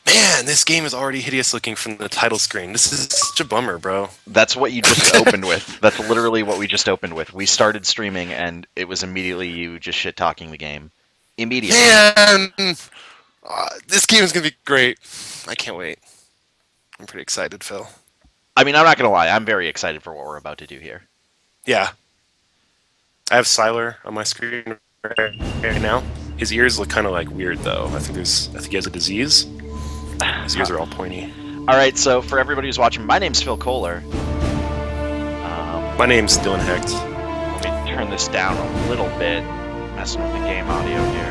Man, this game is already hideous looking from the title screen. This is such a bummer, bro. That's what you just opened with. That's literally what we just opened with. We started streaming, and it was immediately you just shit-talking the game. Immediately. Man, this game is gonna be great. I can't wait. I'm pretty excited, Phil. I mean, I'm not going to lie. I'm very excited for what we're about to do here. Yeah, I have Siler on my screen right now. His ears look kind of like weird though. I think he has a disease. His ears are all pointy. All right, so for everybody who's watching, my name's Phil Kohler. My name's Dylan Hecht. Let me turn this down a little bit. Messing with the game audio here.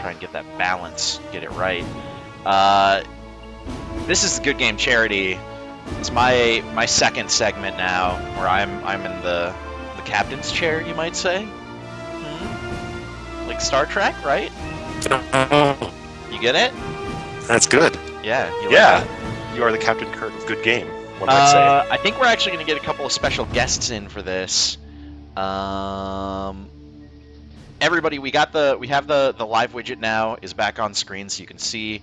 Try and get that balance, get it right. This is Good Game Charity. It's my second segment now, where I'm in the captain's chair, you might say. Like Star Trek, right? Oh, You get it? that's good. Yeah. You like Yeah, that? you are the Captain Kirk of Good Game. One might say. I think we're actually going to get a couple of special guests in for this. Everybody, we have the live widget now is back on screen, so you can see.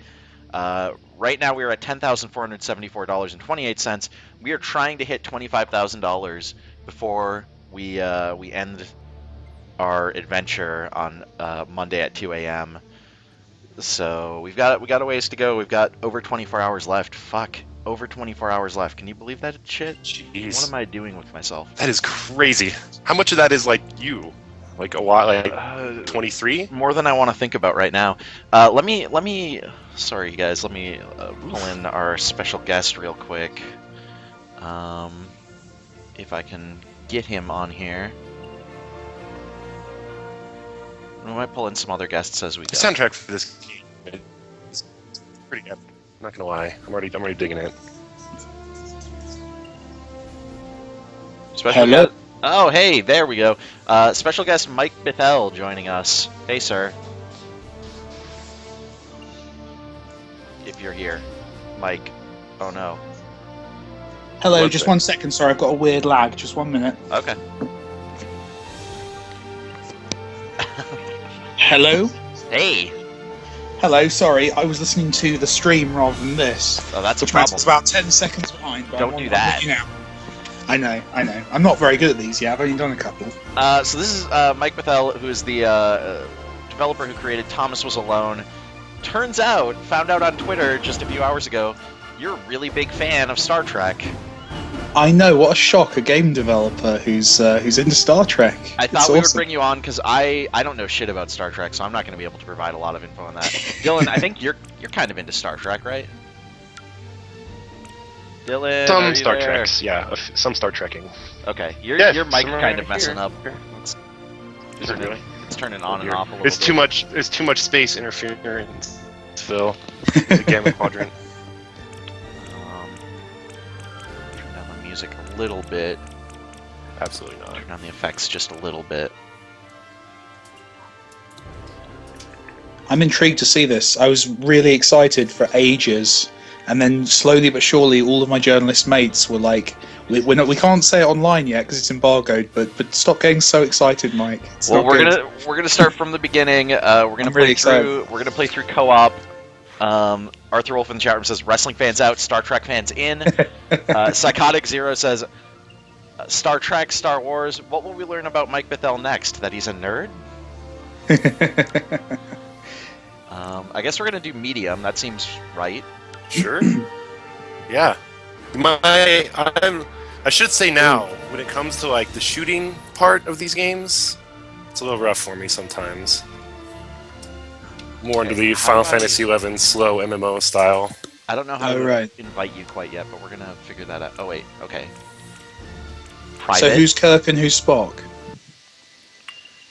Right now, we are at $10,474.28. We are trying to hit $25,000 before we end our adventure on Monday at 2 a.m. So we got a ways to go. We've got over 24 hours left. Fuck, over 24 hours left. Can you believe that shit? Jeez. What am I doing with myself? That is crazy. How much of that is like you? Like a while, like 23? More than I want to think about right now. Let me. Sorry, guys. Let me pull in our special guest real quick. If I can get him on here. We might pull in some other guests as we go. The soundtrack for this game is pretty epic. I'm not gonna lie. I'm already digging it. Special guest. Oh, hey, there we go. Special guest Mike Bithell joining us. Hey, sir. If you're here, Mike. Oh no. Hello, just 1 second. Sorry, I've got a weird lag. Just 1 minute. Okay. Hello? Hey. Hello, sorry. I was listening to the stream rather than this. Oh, that's a which meant problem. it's about 10 seconds behind. But Don't do that. I know. I'm not very good at these yet. I've only done a couple. So this is Mike Bithell, who is the developer who created Thomas Was Alone. Turns out, found out on Twitter just a few hours ago, you're a really big fan of Star Trek. I know, what a shock, a game developer who's into Star Trek. I thought we would bring you on because I don't know shit about Star Trek, so I'm not going to be able to provide a lot of info on that. Dylan, I think you're kind of into Star Trek, right? Dylan, Some Star Treks, yeah. Some Star Trekking. Okay, your Yeah, mic some kind of are messing here. up. Is it really? It's turning on and off a little It's bit. too much. There's too much space interference, Phil. The gamma quadrant. Turn down the music a little bit. Absolutely not. Turn down the effects just a little bit. I'm intrigued to see this. I was really excited for ages, and then slowly but surely, all of my journalist mates were like, "We can't say it online yet because it's embargoed." But stop getting so excited, Mike. It's Well, not good. we're gonna start from the beginning. We're gonna really play through co-op. Arthur Wolf in the chat room says wrestling fans out, Star Trek fans in. Psychotic Zero says Star Trek, Star Wars. What will we learn about Mike Bithell next? That he's a nerd. I guess we're gonna do medium. That seems right. Sure. Yeah. I should say now, when it comes to like the shooting part of these games, it's a little rough for me sometimes. More into the Final Fantasy XI slow MMO style. I don't know how to right. invite you quite yet, but we're gonna figure that out. Oh wait, okay. Private. So who's Kirk and who's Spock?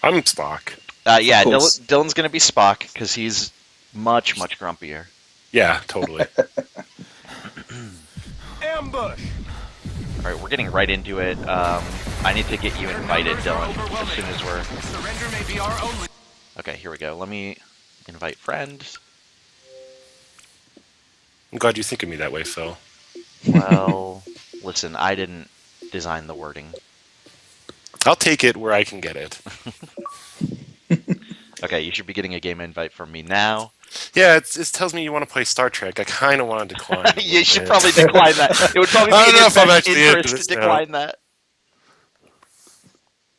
I'm Spock. Yeah, Of course. Dylan's gonna be Spock because he's much grumpier. Yeah, totally. Ambush! Alright, we're getting right into it. I need to get you invited, Dylan, as soon as we're... Surrender may be our only... Okay, here we go. Let me invite friend. I'm glad you think of me that way, Phil. Well, listen, I didn't design the wording. I'll take it where I can get it. Okay, you should be getting a game invite from me now. Yeah, it tells me you want to play Star Trek. I kind of want to decline. You should probably decline that. It would probably be I don't in know your if I'm best actually into interest this to now. decline that.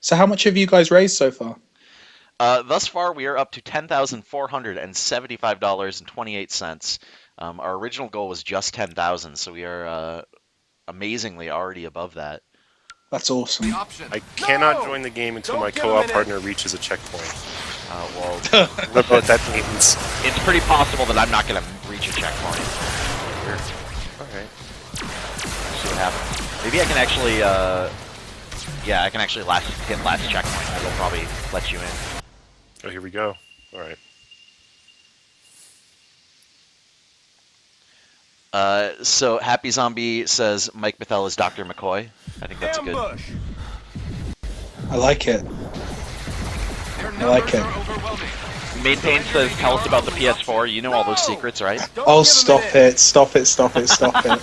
So how much have you guys raised so far? Thus far, we are up to $10,475.28. Our original goal was just 10,000, so we are amazingly already above that. That's awesome. The option. I cannot join the game until my Don't give him co-op an partner reaches a checkpoint. Well, I don't know what that means. it's pretty possible that I'm not going to reach a checkpoint. Alright. See what happens. Maybe I can actually, yeah, I can actually hit last checkpoint. That'll probably let you in. Oh, here we go. Alright. So Happy Zombie says Mike Bithell is Dr. McCoy. I think that's a good. Ambush. I like it. Their I like numbers it. are overwhelming. Main Pain says, tell us about the PS4. You know all those secrets, right? Don't Oh, give him stop an it! Stop it! Stop it! Stop it!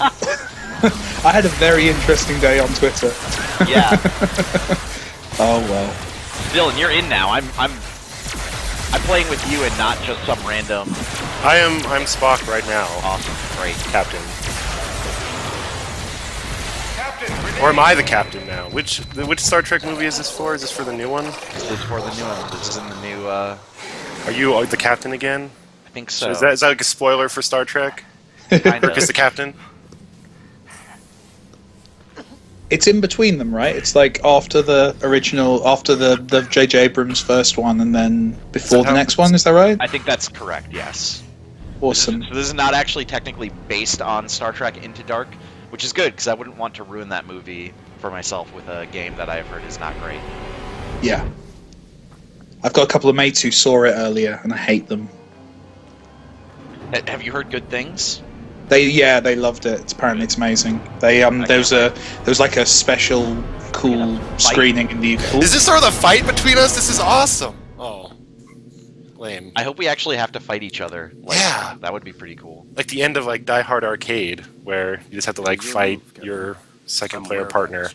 I had a very interesting day on Twitter. Yeah. Oh well. Dylan, you're in now. I'm playing with you and not just some random. I'm Spock right now, Awesome, great. Captain. Captain, Or am I the captain now? Which Star Trek movie is this for? Is this for the new one? This is for the new one. This is in the new. Are you the captain again? I think so. Is that like a spoiler for Star Trek? Kind Kirk is the of. captain? It's in between them, right? It's like after the original, after the J.J. Abrams first one, and then before the next one. Is that right? I think that's correct. Yes. Awesome. So this is not actually technically based on Star Trek Into Dark, which is good because I wouldn't want to ruin that movie for myself with a game that I've heard is not great. Yeah. I've got a couple of mates who saw it earlier, and I hate them. Have you heard good things? They loved it. Apparently, it's amazing. There was like a special cool screening in the. Is this sort of the fight between us? This is awesome. Oh, lame. I hope we actually have to fight each other. Like, Yeah. that would be pretty cool. Like the end of like Die Hard Arcade, where you just have to like fight your second player partner.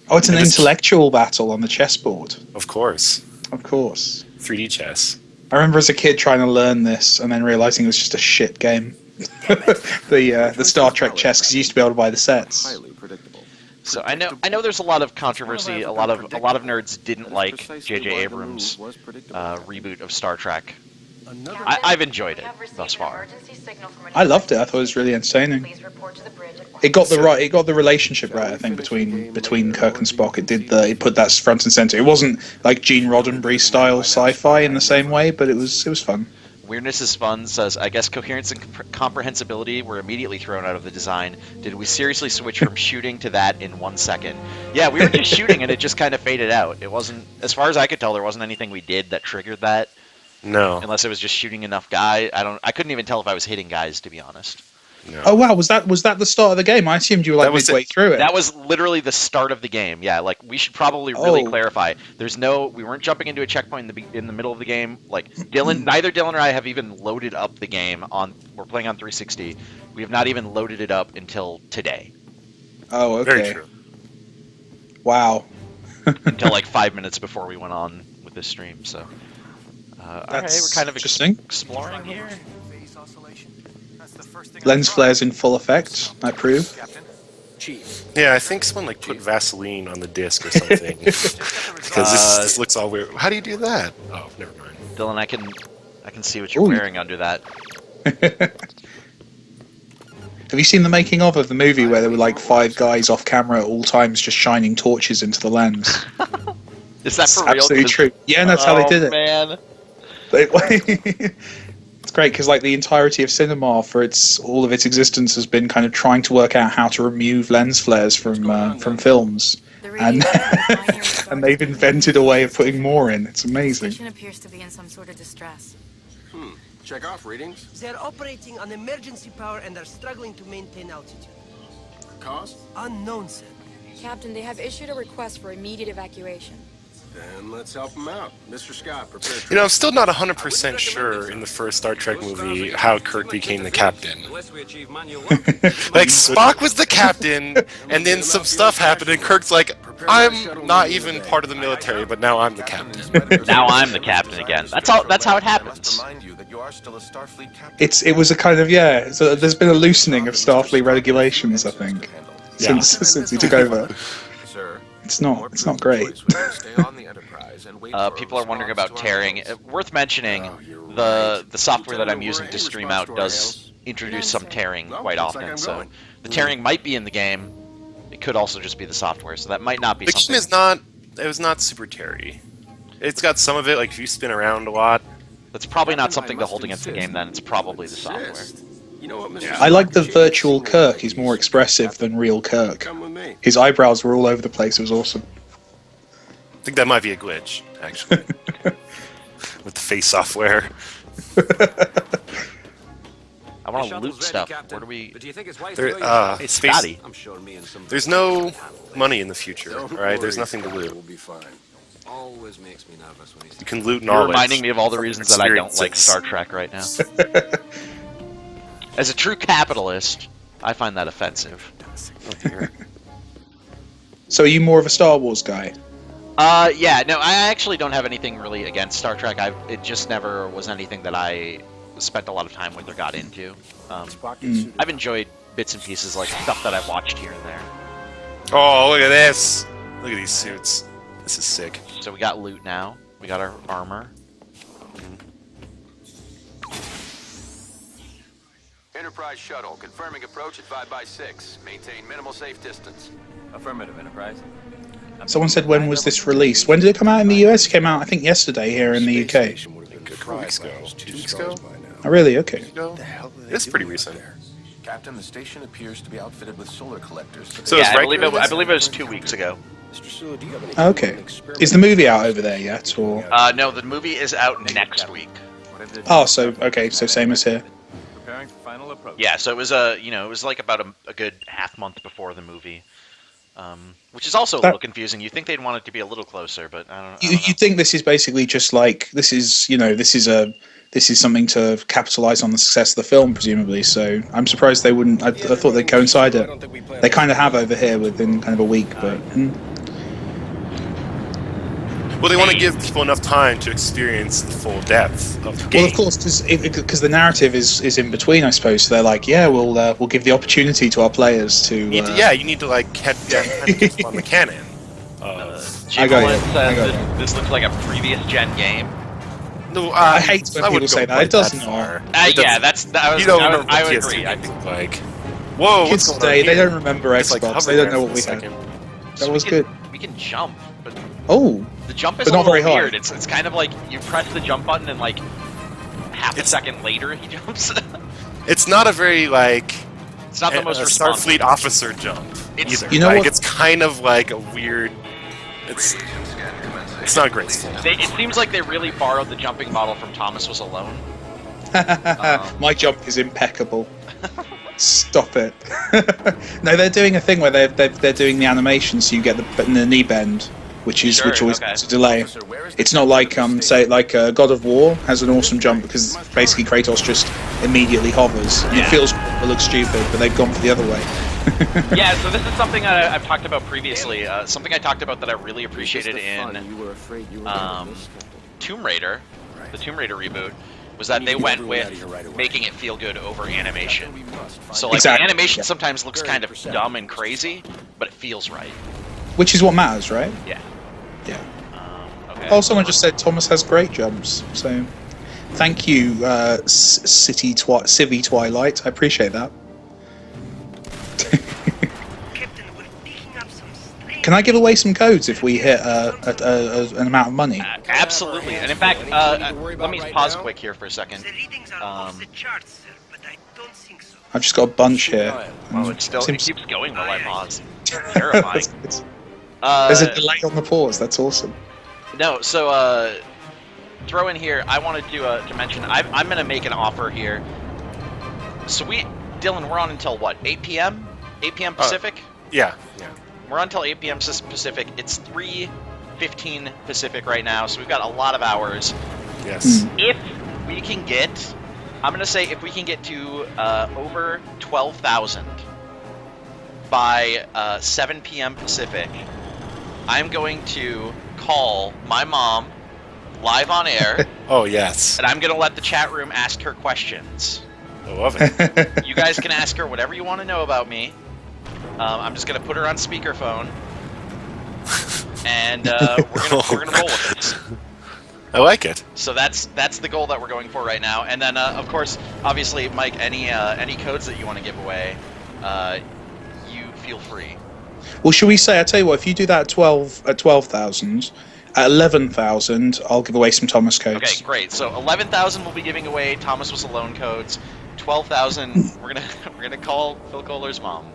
Oh, it's an And it's- intellectual battle on the chessboard. Of course, Of course. 3D chess. I remember as a kid trying to learn this and then realizing it was just a shit game. The Star Trek chess, because you used to be able to buy the sets. Highly predictable. So I know there's a lot of controversy. A lot of nerds didn't like J.J. Abrams' reboot of Star Trek. I've enjoyed it thus far. I loved it. I thought it was really entertaining. It got the relationship right. I think between Kirk and Spock. It put that front and center. It wasn't like Gene Roddenberry style sci-fi in the same way, but it was fun. Weirdness is Fun says, I guess coherence and comprehensibility were immediately thrown out of the design. Did we seriously switch from shooting to that in 1 second? Yeah, we were just shooting and it just kind of faded out. It wasn't, as far as I could tell, there wasn't anything we did that triggered that. No. Unless it was just shooting enough guys. I couldn't even tell if I was hitting guys, to be honest. No. Oh wow, was that the start of the game? I assumed you were like That was midway it. through it. That was literally the start of the game. Yeah, like we should probably really clarify. We weren't jumping into a checkpoint in the middle of the game. Like neither Dylan or I have even loaded up the game we're playing on 360. We have not even loaded it up until today. Oh, okay. Very true. Wow. Until like 5 minutes before we went on with this stream. So, all right, That's we're kind of interesting. exploring here. Phase oscillation. That's the first thing Lens flares in full effect. I approve. Captain. Chief. Yeah, I think someone like put Vaseline on the disc or something. Because this looks all weird. How do you do that? Oh, never mind. Dylan, I can see what you're Ooh. wearing under that. Have you seen the making of the movie where there were like 5 guys off camera at all times just shining torches into the lens? Is that It's for real? absolutely 'Cause- true. Yeah, that's how they did it. Man. It's great because like the entirety of cinema for all of its existence has been kind of trying to work out how to remove lens flares from films, and and they've invented a way of putting more in. It's amazing. The station appears to be in some sort of distress. Check off readings. They're operating on emergency power and are struggling to maintain altitude. Cause? Unknown, sir. Captain, they have issued a request for immediate evacuation. Then let's help them out. Mr. Scott, prepare. You know, I'm still not 100% sure in the first Star Trek movie how Kirk became the captain. Like, Spock was the captain, and then some stuff happened, and Kirk's like, I'm not even part of the military, but now I'm the captain. Now I'm the captain again. That's how it happens. It was a kind of So there's been a loosening of Starfleet regulations, I think, Yeah. since he took over. It's not great. People are wondering about tearing. Worth mentioning, the software that I'm using to stream out does introduce some tearing quite often. So the tearing might be in the game. It could also just be the software, so that might not be The something. game is not. It was not super terry. It's got some of it, like if you spin around a lot. That's probably not something to hold against the game. Then it's probably the software. You know what, Mr. Yeah. I like the virtual Kirk. He's more expressive than real Kirk. Come with me. His eyebrows were all over the place. It was awesome. I think that might be a glitch, actually, with the face software. I want to loot stuff. Where do we? But do you think his wife There, will you? Hey, space- Scotty. I'm sure me and some. There's no money in the future, all right? There's Worry, nothing to Scotty, loot. We'll be fine. Always makes me nervous when he's. You can loot You're knowledge. reminding me of all the reasons that I don't like experiences. Star Trek right now. As a true capitalist, I find that offensive. Oh, dear. So are you more of a Star Wars guy? Yeah, no, I actually don't have anything really against Star Trek. It just never was anything that I spent a lot of time with or got into. I've enjoyed bits and pieces, like stuff that I've watched here and there. Oh, look at this! Look at these suits. This is sick. So we got loot now. We got our armor. Enterprise shuttle, confirming approach at 5x6. Maintain minimal safe distance. Affirmative, Enterprise. Someone said, when was this released? When did it come out in the US? It came out, I think, yesterday here in the UK. A couple weeks ago. 2 weeks ago? Oh, really? Okay. It's pretty recent. Captain, the station appears to be outfitted with solar collectors. So Yeah, it's I believe regular I believe it was 2 weeks ago. Mr. Sewell, do you have any Okay. Is the movie out over there yet, or? No, the movie is out next week. Oh, so okay, so same as here. Preparing for final approach. Yeah, so it was it was like about a good half month before the movie, which is also a little confusing. You think they'd want it to be a little closer, but I don't know. You think this is basically just like this is something to capitalize on the success of the film, presumably. So I'm surprised they wouldn't. I thought they'd coincide it. They kind of have over here within kind of a week, but Well, they want to give people enough time to experience the full depth of the game. well, of course, because the narrative is in between, I suppose. So they're like, yeah, we'll give the opportunity to our players to. You need to like catch on the canon. I got you. Says this looks like a previous gen game. No, I hate when people say that. It doesn't. far. Yeah, that was. You don't I, remember I what would PS2 agree. I games think look like. Whoa, Kids what's going today, on they here? don't remember It's like Xbox. They hovering don't know there what for we a had. second. That was good. We can jump, but Oh, the jump is But a not little very high. weird. It's kind of like you press the jump button and like half a second later he jumps. It's not a very like It's not the most a responsive. Starfleet officer jump It's- either. You know like, what- It's kind of like a weird. It's not graceful. It seems like they really borrowed the jumping model from Thomas Was Alone. my jump is impeccable. Stop it. No, they're doing a thing where they're doing the animation, so you get the knee bend, which always okay. puts a delay. It's not like God of War has an awesome jump because basically Kratos just immediately hovers and it feels cool, it looks stupid, but they've gone for the other way. Yeah, so this is something I've talked about previously. Something I talked about that I really appreciated in Tomb Raider, the Tomb Raider reboot, was that they went with making it feel good over animation. So like Exactly, the animation yeah. sometimes looks kind of dumb and crazy, but it feels right. Which is what matters, right? Yeah. Yeah. Okay. Oh, someone just said Thomas has great jumps, so thank you, Civvy Twilight. I appreciate that. Can I give away some codes if we hit an amount of money? Absolutely. And in fact, let me pause quick here for a second. I've just got a bunch here. Oh, it Seems- keeps going while I pause. Terrifying. There's a delay on the pause. That's awesome. No, so throw in here. I wanted to mention. I'm gonna make an offer here. So Dylan, we're on until what? 8 p.m. 8 p.m. Pacific. Yeah. We're on until 8 p.m. Pacific. It's 3:15 Pacific right now, so we've got a lot of hours. Yes. If we can get, I'm gonna say, if we can get to over 12,000 by 7 p.m. Pacific, I'm going to call my mom live on air, Oh, yes. and I'm going to let the chat room ask her questions. I love it. You guys can ask her whatever you want to know about me. I'm just going to put her on speakerphone, and we're gonna roll with this. I like it. So that's the goal that we're going for right now. And then, of course, obviously, Mike, any codes that you want to give away, you feel free. Well, should we say? I tell you what. If you do that at 12,000, at 11,000, I'll give away some Thomas codes. Okay, great. So 11,000 we'll be giving away Thomas Was Alone codes. 12,000 we're gonna call Phil Kohler's mom.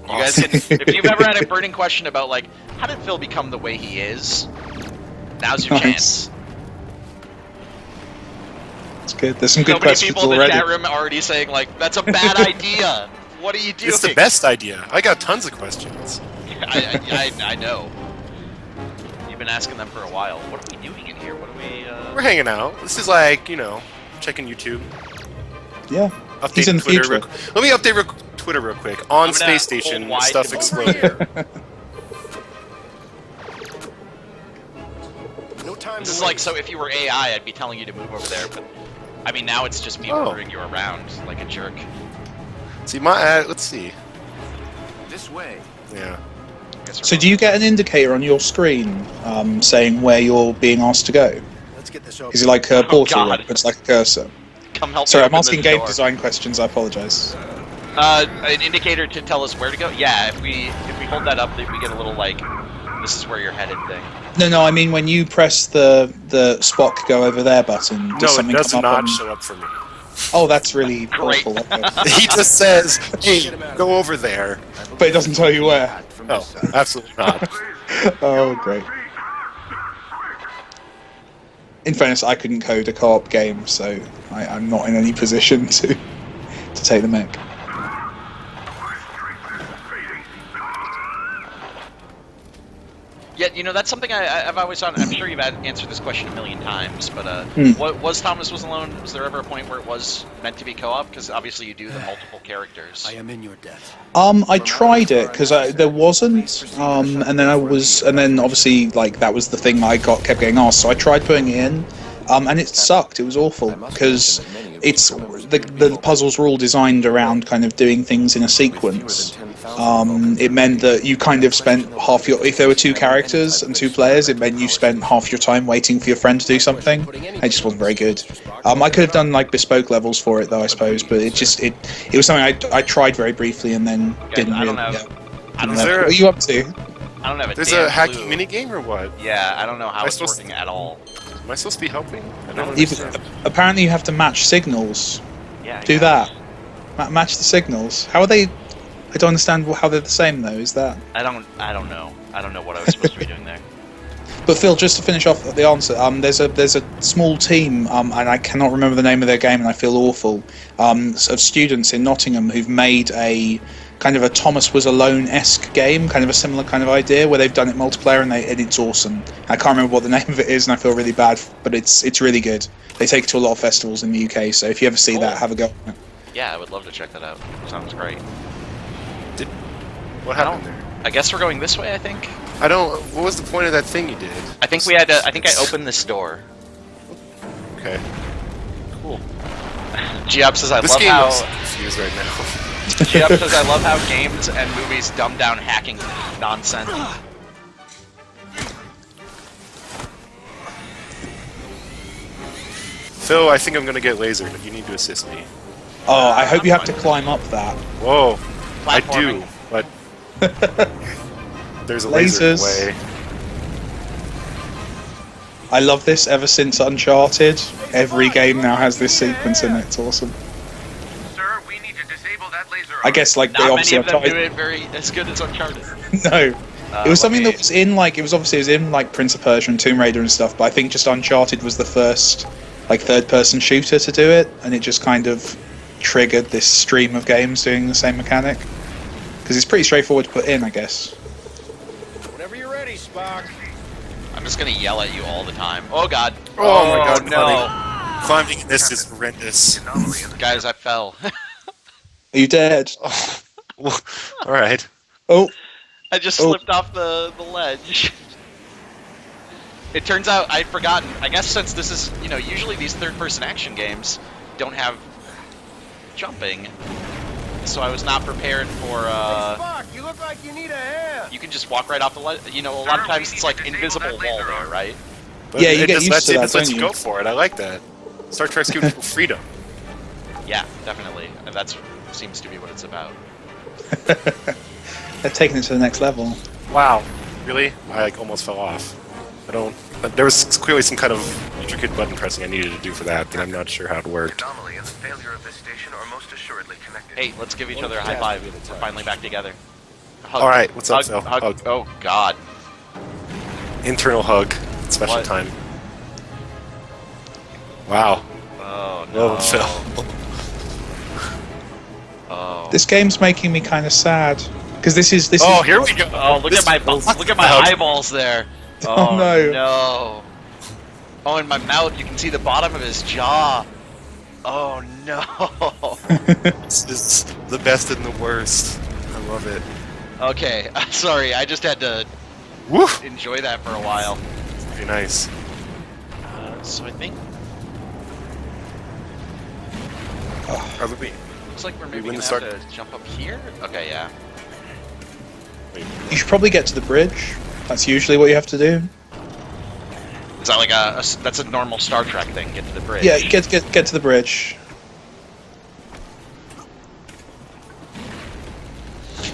You guys can, if you've ever had a burning question about like how did Phil become the way he is, now's your chance. That's good. There's some So good many questions people in the already. chat room already saying like that's a bad idea. What are you doing? It's the best idea. I got tons of questions. I know. You've been asking them for a while. What are we doing in here? What are we? We're hanging out. This is like, checking YouTube. Yeah. Update He's in the Twitter. future. Let me update Twitter real quick. On I'm gonna Space Station, hold wide stuff to exploded. No time This to is wait. like, so if you were AI, I'd be telling you to move over there, but I mean now it's just me ordering you around like a jerk. See, my ad, let's see. This way. Yeah. So do you get an indicator on your screen saying where you're being asked to go? Let's get this over. Is it like a portal? God. Where it's like a cursor. Come help Sorry, me I'm open asking the game door. design questions. I apologize. An indicator to tell us where to go? Yeah, if we hold that up, we get a little like, this is where you're headed thing. No, I mean when you press the Spock go over there button, does No, it something does come up not on... show up for me. Oh, that's really Great. awful. Okay. He just says, hey, go over there. But it doesn't tell you where. Oh, absolutely not. Oh, great. In fairness, I couldn't code a co-op game, so I'm not in any position to take the mech. Yeah, that's something I've always thought. I'm sure you've answered this question a million times, but what was Thomas Was Alone? Was there ever a point where it was meant to be co-op? Because obviously you do the multiple characters. I am in your debt. I tried it because there wasn't, and then obviously like that was the thing that I kept getting asked. So I tried putting it in, and it sucked. It was awful because the puzzles were all designed around kind of doing things in a sequence. It meant that you kind of spent if there were two characters and two players, it meant you spent half your time waiting for your friend to do something. It just wasn't very good. I could have done like bespoke levels for it though, I suppose, but it was something I tried very briefly and then didn't really. I don't Is there What are you up to? I don't have a There's damn a hacking clue. minigame or what? Yeah, I don't know how Am I it's supposed working at all. Am I supposed to be helping? I don't understand. Apparently you have to match signals. Yeah. Do that. Match the signals. How are they? I don't understand how they're the same though. Is that? I don't know. I don't know what I was supposed to be doing there. But Phil, just to finish off the answer, there's a small team, and I cannot remember the name of their game, and I feel awful. Of students in Nottingham who've made a kind of a Thomas Was Alone-esque game, kind of a similar kind of idea, where they've done it multiplayer and it's awesome. I can't remember what the name of it is, and I feel really bad, but it's really good. They take it to a lot of festivals in the UK, so if you ever see that, have a go. Yeah, I would love to check that out. Sounds great. What happened there? I guess we're going this way, I think. What was the point of that thing you did? I think we had to, I think I opened this door. Okay. Cool. Giab says I This love game how is confused right now. Giab says I love how games and movies dumb down hacking nonsense. Phil, I think I'm gonna get lasered. You need to assist me. Oh, I hope you have to climb up that. Whoa. I Platforming. do, but there's a laser in the Lasers. way. I love this ever since Uncharted. Every game now has this sequence in it. It's awesome. Sir, we need to disable that laser. I guess like they Not obviously many of them have do tried. it very as good as Uncharted. No. It was something let me- that was in like it was in like Prince of Persia and Tomb Raider and stuff, but I think just Uncharted was the first like third-person shooter to do it, and it just kind of triggered this stream of games doing the same mechanic. Because it's pretty straightforward to put in, I guess. Whenever you're ready, Spock. I'm just gonna yell at you all the time. Oh god. Oh my god, no. climbing in this is horrendous. Guys, I fell. Are you dead? Alright. Oh, I just Oh. slipped off the ledge. It turns out I'd forgotten. I guess since this is, usually these third-person action games don't have jumping, so I was not prepared for, Fuck, you look like you need a hand. you can just walk right off the ledge. A lot of times it's like invisible wall there, right? But Yeah, you it get just used lets to you, that, just lets don't you you? go for it. I like that. Star Trek's giving people freedom. Yeah, definitely. And that's seems to be what it's about. They're taking it to the next level. Wow. Really? I almost fell off. I don't... There was clearly some kind of intricate button pressing I needed to do for that, and I'm not sure how it worked. Anomaly and the failure of this station are most assuredly connected. Hey, let's give each other a high five. We're finally back together. Hug. Alright, what's up, Hug, Phil? hug. Hug. Oh, God. Internal hug. Special What? time. Wow. Oh, no. Whoa, Phil. Oh. This game's making me kind of sad because this is Oh, here we go. Oh, look at my eyeballs there. Oh, no. no. Oh, in my mouth, you can see the bottom of his jaw. Oh no. This is the best and the worst. I love it. Okay, sorry, I just had to Woo! enjoy that for a while. Very nice. So I think Probably. looks like we're We maybe win gonna the have to jump up here. Okay, yeah. You should probably get to the bridge. That's usually what you have to do. Is that like that's a normal Star Trek thing? Get to the bridge. Yeah, get to the bridge.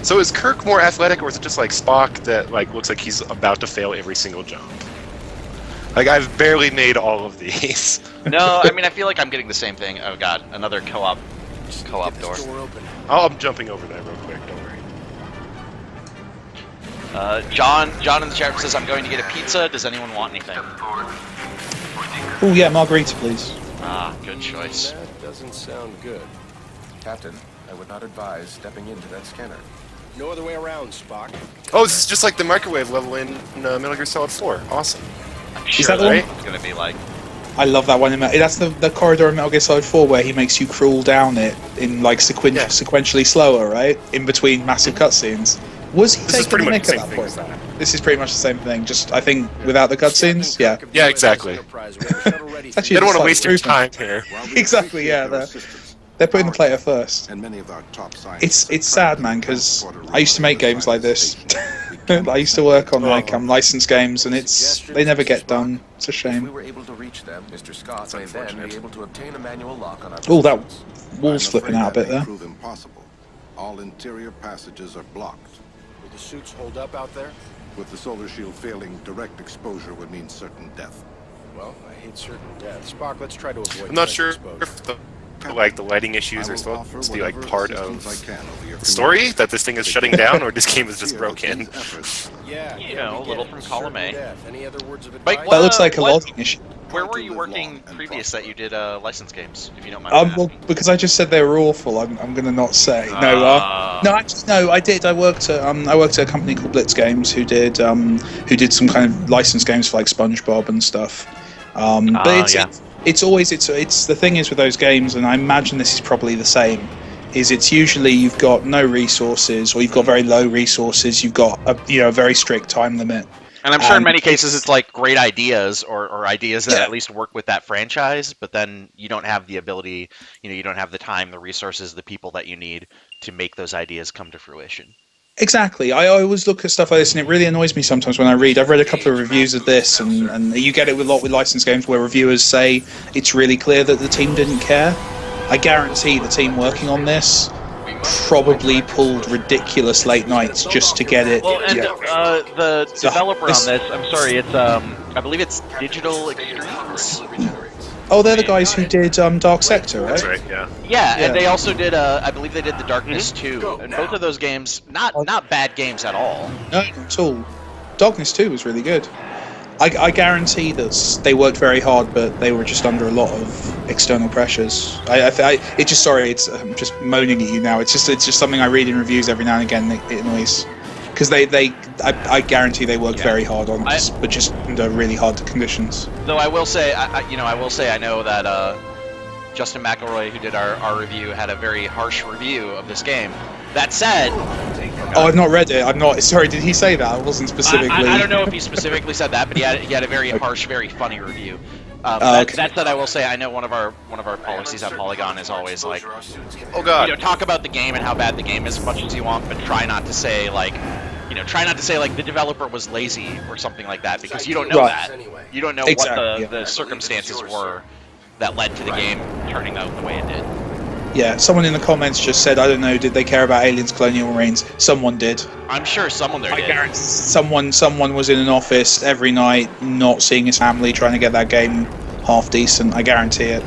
So is Kirk more athletic, or is it just like Spock that looks like he's about to fail every single jump? Like, I've barely made all of these. No, I mean I feel like I'm getting the same thing. Oh god, another co-op door. I'm jumping over that real quick. Don't worry. John in the chat says I'm going to get a pizza. Does anyone want anything? Oh yeah, margarita, please. Ah, good choice. That doesn't sound good. Captain, I would not advise stepping into that scanner. No other way around, Spock. Oh, this is just like the microwave level in Metal Gear Solid 4. Awesome. I'm Is sure that the one? it's gonna be like. I love that one. That's the corridor in Metal Gear Solid 4 where he makes you crawl down it in like sequentially slower, right? In between massive cutscenes. Was he This is taking pretty the much mick the at same that thing as point? that. This is pretty much the same thing. Just I think without the cutscenes. Yeah. Yeah, exactly. Actually, They don't want to slight waste your time improvement. here. Exactly. Yeah. They're putting the player first. And many of our top scientists It's sad, man, because I used to make games like this. I used to work on licensed games, and they never get done. It's a If we shame. were able to reach them, Mr. Scott may then be able to obtain a manual lock on our Oh, that positions. wall's I'm flipping afraid out a bit that may there. prove impossible. All interior passages are blocked. Will the suits hold up out there? With the solar shield failing, direct exposure would mean certain death. Well, I hate certain death. Spock, let's try to avoid I'm not direct sure exposure. if the lighting issues I are will supposed offer to be like whatever part assistance of I can over your the story, community. that this thing is shutting down, or this game is just Fear broken. these efforts. Yeah, You yeah, know, we a little get from it. column A. Certain death. Any other words of Mike, advice? That looks like a what- logging issue. Where Try were to you live working long and previous prosper. that you did licensed games? If you don't mind. me Well, asking? because I just said they were awful, I'm going to not say. Ah. No, actually, no. I did. I worked at a company called Blitz Games who did some kind of licensed games for like SpongeBob and stuff. But it's always the thing is with those games, and I imagine this is probably the same. Is it's usually you've got no resources, or you've got very low resources. You've got a very strict time limit. And I'm sure in many cases it's like great ideas or ideas that at least work with that franchise, but then you don't have the ability, you don't have the time, the resources, the people that you need to make those ideas come to fruition. Exactly. I always look at stuff like this, and it really annoys me sometimes when I read. I've read a couple of reviews of this, and you get it a lot with licensed games where reviewers say it's really clear that the team didn't care. I guarantee the team working on this probably pulled ridiculous late nights just to get it. Well, and the developer this- on this, I'm sorry, it's I believe it's Digital Extremes. Oh, they're the guys who did Dark Sector, right? That's right, yeah. Yeah, Yeah. and they also did I believe they did The Darkness 2, and both of those games not bad games at all. No, not at all. Darkness 2 was really good. I guarantee that they worked very hard, but they were just under a lot of external pressures. I'm just moaning at you now. It's just something I read in reviews every now and again. It annoys because I guarantee they worked very hard on this, but just under really hard conditions. Though I will say, I know that Justin McElroy, who did our review, had a very harsh review of this game. That said, Oh, I've not read it. I'm not. Sorry, did he say that? I wasn't specifically. I don't know if he specifically said that, but he had a very harsh, very funny review. That said, I will say I know one of our policies at Polygon is always like, Oh god. talk about the game and how bad the game is as much as you want, but try not to say like the developer was lazy or something like that, because you don't know that. You don't know Exactly, what the circumstances were that led to the game turning out the way it did. Yeah, someone in the comments just said, I don't know, did they care about Aliens Colonial Marines? Someone did. I'm sure someone there I did. guarantee someone was in an office every night, not seeing his family, trying to get that game half decent. I guarantee it.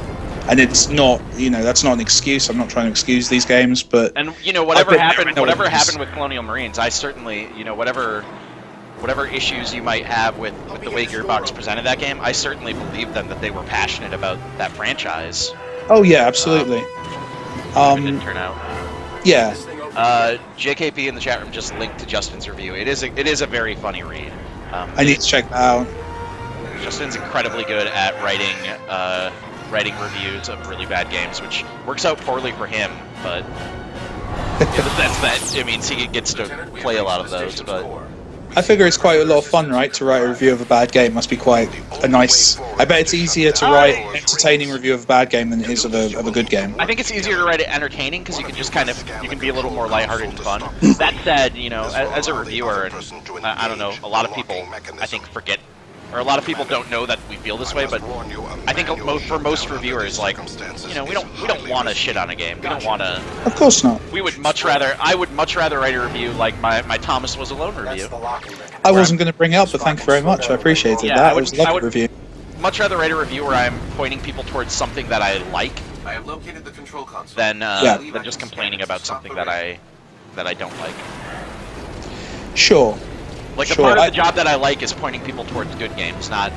And it's not, that's not an excuse. I'm not trying to excuse these games, but and whatever happened with Colonial Marines, I certainly, whatever issues you might have with the way Gearbox presented that game, I certainly believe them that they were passionate about that franchise. Oh yeah, absolutely. It didn't turn out. Yeah. JKP in the chat room just linked to Justin's review. It is a very funny read. I need to check that out. Justin's incredibly good at writing reviews of really bad games, which works out poorly for him, but it means he gets to play a lot of those. But I figure it's quite a lot of fun, right, to write a review of a bad game. Must be quite a nice... I bet it's easier to write an entertaining review of a bad game than it is of a good game. I think it's easier to write it entertaining, because you can just you can be a little more lighthearted and fun. That said, as a reviewer, and I don't know, a lot of people, I think, forget, or a lot of people don't know that we feel this way, but I think for most reviewers, like, we don't want to shit on a game. We don't want to... Of course not. I would much rather write a review like my Thomas Was Alone review. I wasn't going to bring it up, but thank you very much. I appreciated that. It was a lovely review. Much rather write a review where I'm pointing people towards something that I like I have located the control console. than just complaining about something that I don't like. Sure. Like, the part of the job that I like is pointing people towards good games, not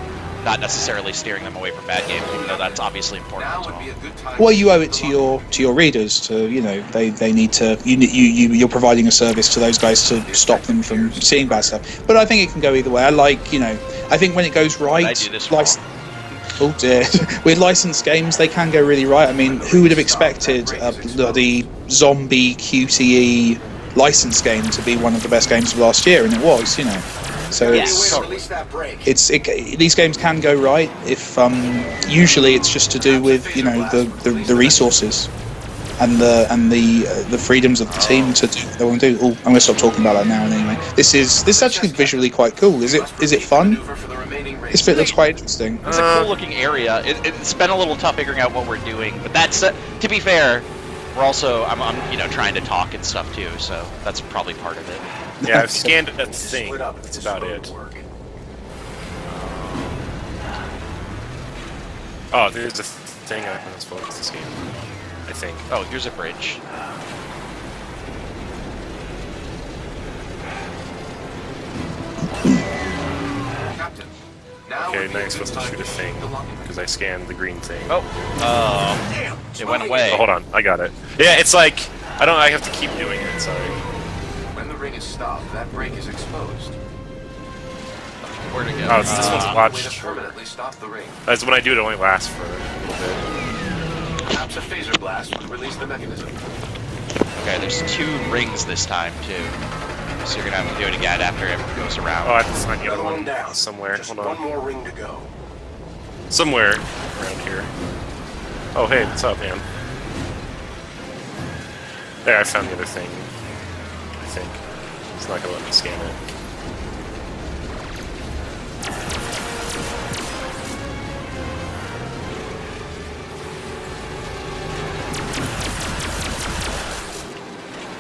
necessarily steering them away from bad games, even though that's obviously important as well. Well, you owe it to your readers to, they need to, you're providing a service to those guys to stop them from seeing bad stuff. But I think it can go either way. I think when it goes right, oh dear, with licensed games, they can go really right. I mean, who would have expected the zombie QTE licensed game to be one of the best games of last year, and it was, So these games can go right if usually it's just to do with the resources and the freedoms of the team to do what they want to do. Oh, I'm going to stop talking about that now. And anyway, this is actually visually quite cool. Is it fun? This bit looks quite interesting. It's a cool looking area. It's been a little tough figuring out what we're doing, but that's to be fair. We're also, I'm trying to talk and stuff too, so that's probably part of it. Yeah, I've scanned a thing. That's about it. Oh, there's a thing I'm supposed to scan. I think. Oh, here's a bridge. Okay, now you're supposed to shoot a thing, because I scanned the green thing. Oh, it went away. Oh, hold on, I got it. Yeah, it's like, I have to keep doing it, sorry. When the ring is stopped, that break is exposed. Where'd it go? Oh, this one's watched. Permanently stop the ring. That's when I do it only lasts for a little bit. Perhaps a phaser blast would release the mechanism. Okay, there's 2 rings this time, too. So you're gonna have to do it again after everyone goes around. Oh, I have to find the other one somewhere. Hold on. One more ring to go. Somewhere around here. Oh, hey, what's up, man? There, I found the other thing. I think. It's not gonna let me scan it.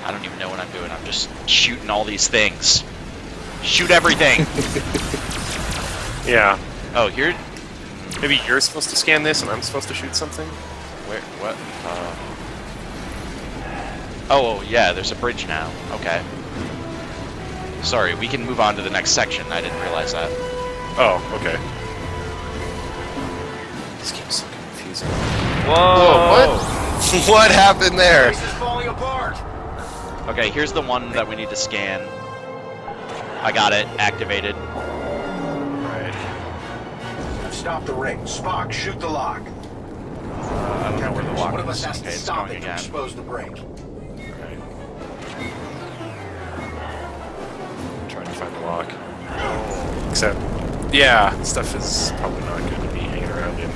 I don't even know what I'm doing. I'm just shooting all these things. Shoot everything! Yeah. Oh, here... Maybe you're supposed to scan this and I'm supposed to shoot something? Where? What? Oh, yeah, there's a bridge now. Okay. Sorry, we can move on to the next section. I didn't realize that. Oh, okay. This game's so confusing. Whoa! What? What happened there? This is falling apart! Okay, here's the one that we need to scan. I got it. Activated. Right. I've stopped the ring. Spock, shoot the lock. I don't know where the lock One of us is. has Okay, to it's stop going it to again. expose the break. Right. block. Except, yeah, stuff is probably not good to be hanging around in.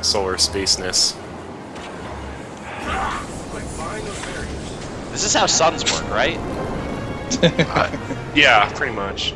Solar spaceness. This is how suns work, right? Yeah, pretty much.